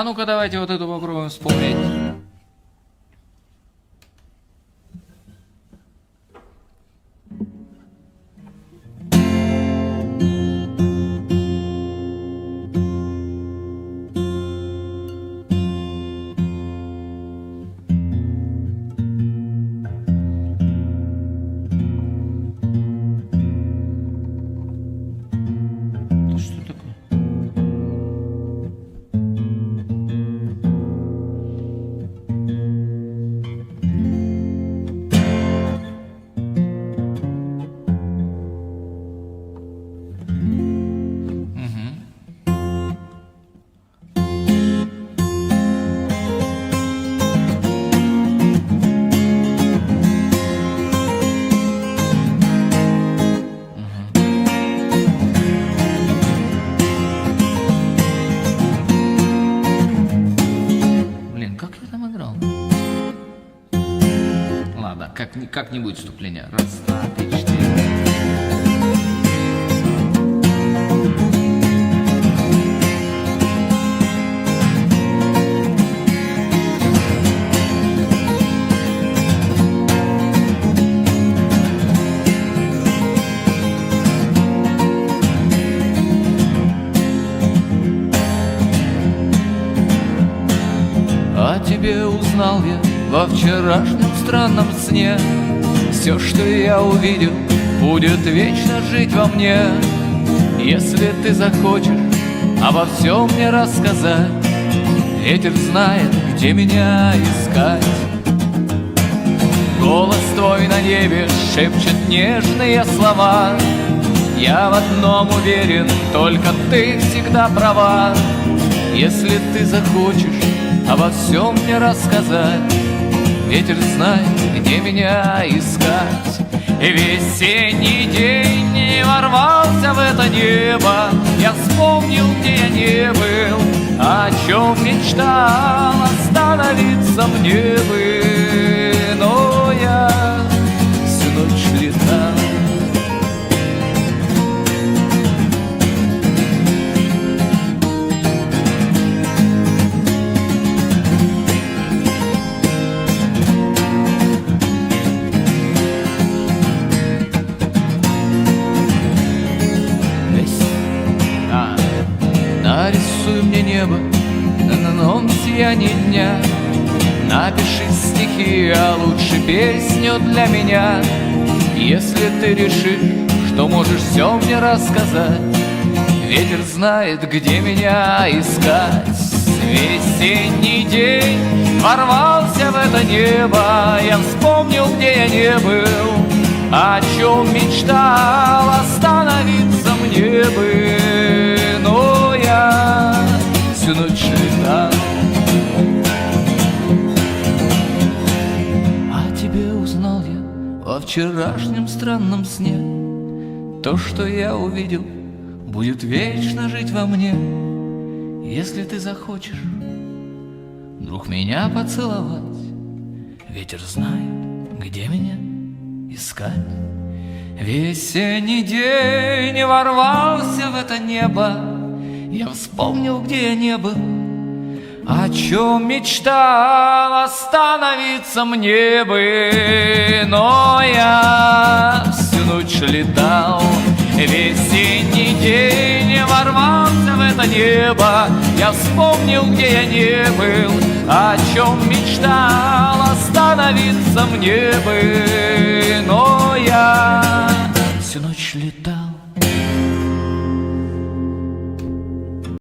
А ну-ка давайте вот эту попробуем вспомнить. Что такое? Блин, как я там играл? Ладно, как-нибудь вступление. Раз, два, три, четыре. О тебе узнал я во вчерашнем странном сне. Все, что я увидел, будет вечно жить во мне. Если ты захочешь обо всем мне рассказать, ветер знает, где меня искать. Голос твой на небе шепчет нежные слова. Я в одном уверен, только ты всегда права. Если ты захочешь обо всем мне рассказать, ветер знает, где меня искать. И весенний день не ворвался в это небо. Я вспомнил, где я не был, о чем мечтал, остановиться мне бы. Но я всю ночь летал. Нарисуй мне небо на новом сиянии дня. Напиши стихи, а лучше песню для меня. Если ты решишь, что можешь все мне рассказать, ветер знает, где меня искать. Весенний день ворвался в это небо. Я вспомнил, где я не был, о чем мечтал, остановиться мне бы. Но я всю ночь летал. О тебе узнал я во вчерашнем странном сне. То, что я увидел, будет вечно жить во мне. Если ты захочешь вдруг меня поцеловать, ветер знает, где меня искать. Весенний день ворвался в это небо. Я вспомнил, где я не был, о чем мечтал, остановиться мне бы. Но я всю ночь летал. Весенний день ворвался в это небо. Я вспомнил, где я не был, о чем мечтал, остановиться мне бы. Но я всю ночь летал.